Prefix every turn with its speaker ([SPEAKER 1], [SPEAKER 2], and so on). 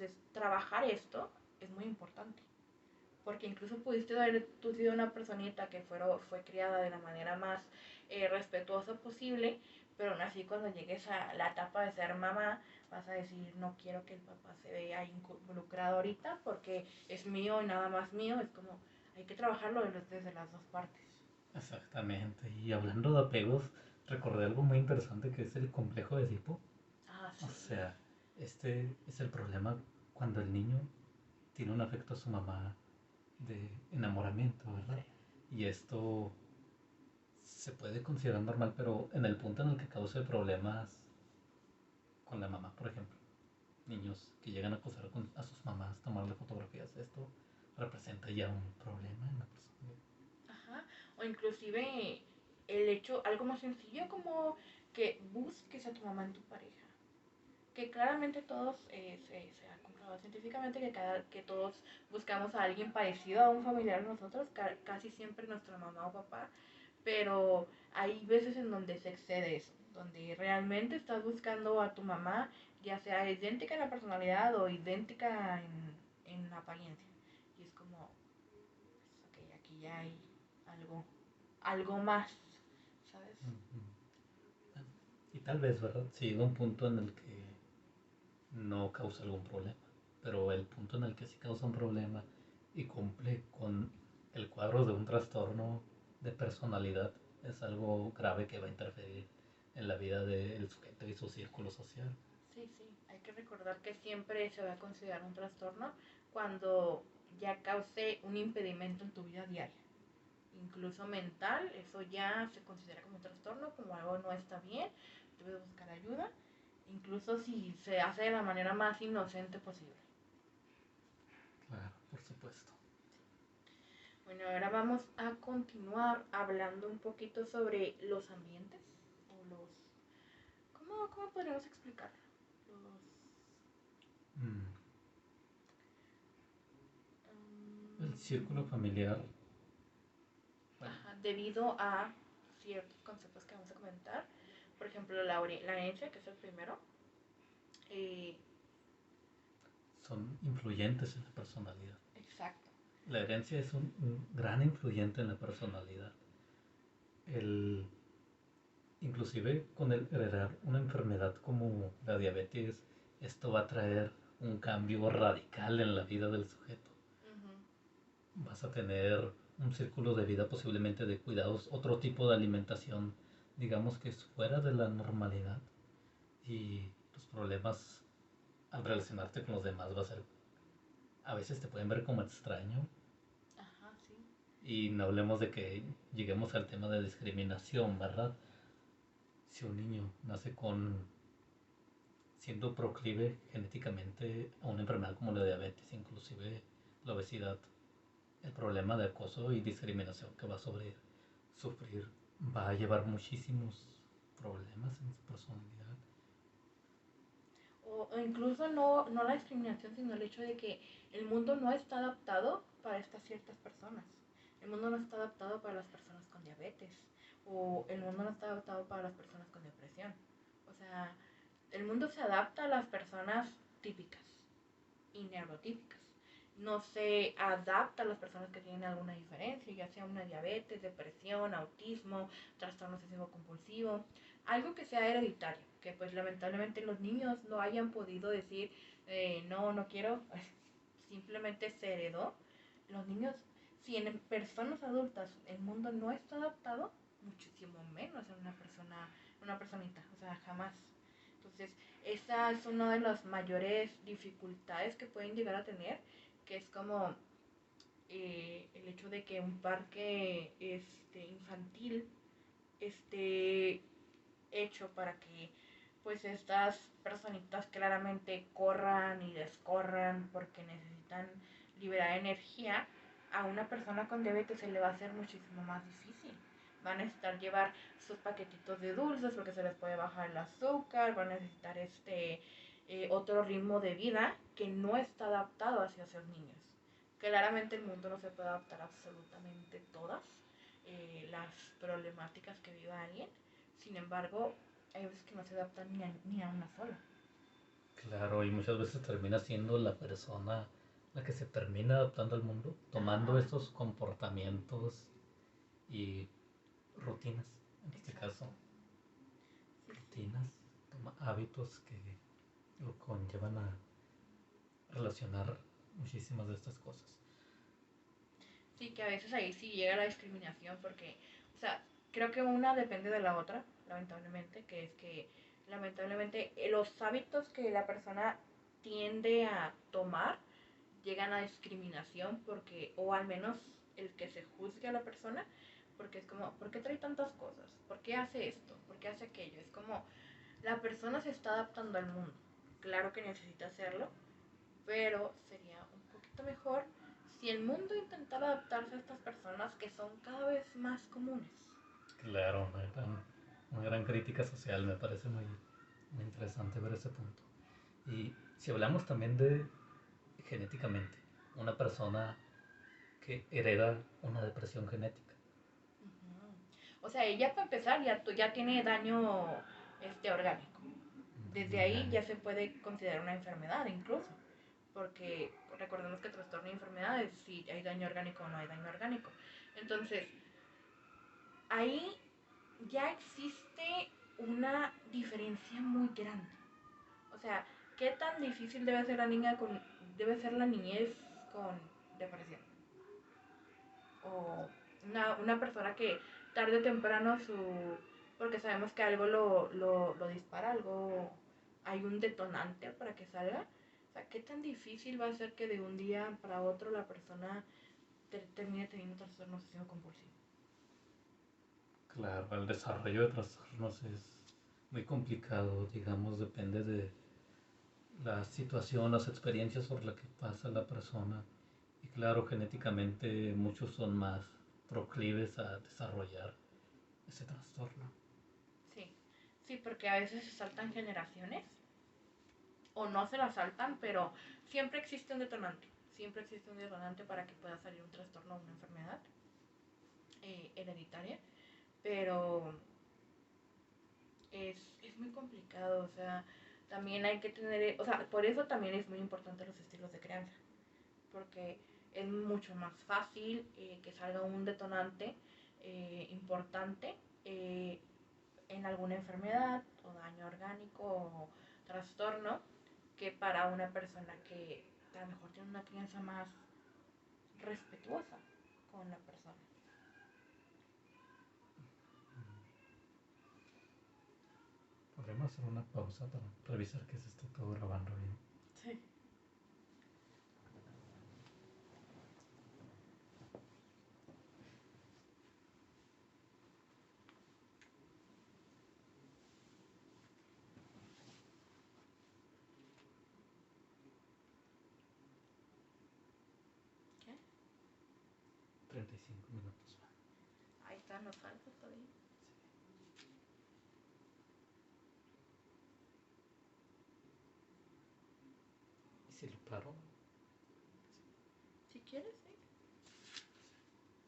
[SPEAKER 1] Entonces, trabajar esto es muy importante. Porque incluso pudiste haber tú sido una personita que fue criada de la manera más respetuosa posible, pero aún así cuando llegues a la etapa de ser mamá, vas a decir, no quiero que el papá se vea involucrado ahorita porque es mío y nada más mío. Es como, hay que trabajarlo desde las dos partes.
[SPEAKER 2] Exactamente. Y hablando de apegos, recordé algo muy interesante que es el complejo de Edipo.
[SPEAKER 1] Ah,
[SPEAKER 2] O
[SPEAKER 1] sí.
[SPEAKER 2] sea, este es el problema cuando el niño tiene un afecto a su mamá de enamoramiento, ¿verdad?
[SPEAKER 1] Sí.
[SPEAKER 2] Y esto se puede considerar normal, pero en el punto en el que cause problemas con la mamá, por ejemplo, niños que llegan a acosar a sus mamás, tomarle fotografías, esto representa ya un problema en la persona.
[SPEAKER 1] Ajá. O inclusive el hecho, algo más sencillo como que busques a tu mamá en tu pareja. Que claramente todos, se ha comprobado científicamente que todos buscamos a alguien parecido a un familiar de nosotros, casi siempre nuestra mamá o papá, pero hay veces en donde se excede eso, donde realmente estás buscando a tu mamá, ya sea idéntica en la personalidad o idéntica en la apariencia. Y es como, pues, ok, aquí ya hay algo, algo más, ¿sabes?
[SPEAKER 2] Ujú. Y tal vez, ¿verdad? Si llega un punto en el que no causa algún problema, pero el punto en el que sí causa un problema y cumple con el cuadro de un trastorno de personalidad es algo grave que va a interferir en la vida del sujeto y su círculo social.
[SPEAKER 1] Sí, sí, hay que recordar que siempre se va a considerar un trastorno cuando ya cause un impedimento en tu vida diaria. Incluso mental, eso ya se considera como un trastorno, como algo no está bien, debes buscar ayuda, incluso si se hace de la manera más inocente posible.
[SPEAKER 2] Claro, por supuesto.
[SPEAKER 1] Bueno, ahora vamos a continuar hablando un poquito sobre los ambientes, o los... ¿Cómo podríamos explicarlo? Los...
[SPEAKER 2] Mm, el círculo
[SPEAKER 1] um,
[SPEAKER 2] familiar, bueno,
[SPEAKER 1] Ajá, debido a ciertos conceptos que vamos a comentar. Por ejemplo, la herencia, que es el primero. Eh,
[SPEAKER 2] son influyentes en la personalidad.
[SPEAKER 1] exacto.
[SPEAKER 2] La herencia es un gran influyente en la personalidad. El, Inclusive con el heredar una enfermedad como la diabetes, esto va a traer un cambio radical en la vida del sujeto.
[SPEAKER 1] Ujú.
[SPEAKER 2] Vas a tener un círculo de vida posiblemente de cuidados, otro tipo de alimentación, digamos que es fuera de la normalidad y tus problemas al relacionarte con los demás va a ser, a veces te pueden ver como extraño
[SPEAKER 1] Ajá, sí.
[SPEAKER 2] y no hablemos de que lleguemos al tema de discriminación, ¿verdad? Si un niño nace con siendo proclive genéticamente a una enfermedad como la diabetes, inclusive la obesidad, el problema de acoso y discriminación que va a sufrir va a llevar muchísimos problemas en su personalidad.
[SPEAKER 1] O incluso no la discriminación, sino el hecho de que el mundo no está adaptado para estas ciertas personas. El mundo no está adaptado para las personas con diabetes. O el mundo no está adaptado para las personas con depresión. O sea, el mundo se adapta a las personas típicas y neurotípicas. No se adapta a las personas que tienen alguna diferencia, ya sea una diabetes, depresión, autismo, trastorno obsesivo compulsivo, algo que sea hereditario, que pues lamentablemente los niños no hayan podido decir, no, no quiero, simplemente se heredó. Los niños, si en personas adultas el mundo no está adaptado, muchísimo menos en una personita, o sea, jamás. Entonces, esa es una de las mayores dificultades que pueden llegar a tener, que es como el hecho de que un parque infantil esté hecho para que pues estas personitas claramente corran y descorran porque necesitan liberar energía. A una persona con diabetes se le va a hacer muchísimo más difícil. Van a necesitar llevar sus paquetitos de dulces porque se les puede bajar el azúcar, van a necesitar otro ritmo de vida que no está adaptado hacia esos niños. Claramente el mundo no se puede adaptar a absolutamente todas las problemáticas que viva alguien. Sin embargo, hay veces que no se adaptan ni a una sola.
[SPEAKER 2] Claro, y muchas veces termina siendo la persona la que se termina adaptando al mundo, tomando
[SPEAKER 1] Ajá,
[SPEAKER 2] estos comportamientos y rutinas, en este caso,
[SPEAKER 1] exacto. Sí, sí.
[SPEAKER 2] rutinas, toma hábitos que lo conllevan a relacionar muchísimas de estas cosas.
[SPEAKER 1] Sí, que a veces ahí sí llega la discriminación porque, o sea, creo que una depende de la otra, lamentablemente, que es que lamentablemente los hábitos que la persona tiende a tomar llegan a discriminación porque, o al menos el que se juzgue a la persona, porque es como, ¿por qué trae tantas cosas? ¿Por qué hace esto? ¿Por qué hace aquello? Es como, la persona se está adaptando al mundo. Claro que necesita hacerlo, pero sería un poquito mejor si el mundo intentara adaptarse a estas personas que son cada vez más comunes.
[SPEAKER 2] Claro, una gran crítica social, me parece muy, muy interesante ver ese punto. Y si hablamos también de genéticamente, una persona que hereda una depresión genética.
[SPEAKER 1] O sea, ella para empezar ya tiene daño orgánico. Desde ahí ya se puede considerar una enfermedad incluso, porque recordemos que trastorno y enfermedades, si hay daño orgánico o no hay daño orgánico. Entonces, ahí ya existe una diferencia muy grande. O sea, ¿qué tan difícil debe ser la niñez con depresión? O una persona que tarde o temprano porque sabemos que algo lo dispara, algo, hay un detonante para que salga. O sea, ¿qué tan difícil va a ser que de un día para otro la persona termine teniendo trastorno obsesivo compulsivo?
[SPEAKER 2] Claro, el desarrollo de trastornos es muy complicado, digamos, depende de la situación, las experiencias por las que pasa la persona. Y claro, genéticamente muchos son más proclives a desarrollar ese trastorno.
[SPEAKER 1] Sí, sí, porque a veces se saltan generaciones o no se las saltan, pero siempre existe un detonante. Siempre existe un detonante para que pueda salir un trastorno o una enfermedad hereditaria, pero es muy complicado, o sea, también hay que tener, o sea, por eso también es muy importante los estilos de crianza, porque es mucho más fácil que salga un detonante importante en alguna enfermedad o daño orgánico o trastorno que para una persona que a lo mejor tiene una crianza más respetuosa con la persona.
[SPEAKER 2] Podemos hacer una pausa para revisar que se esté todo grabando bien.
[SPEAKER 1] Sí. ¿Qué?
[SPEAKER 2] 35 minutos.
[SPEAKER 1] Ahí está, nos falta todavía.
[SPEAKER 2] ¿Y si lo paro?
[SPEAKER 1] Si quieres, sí.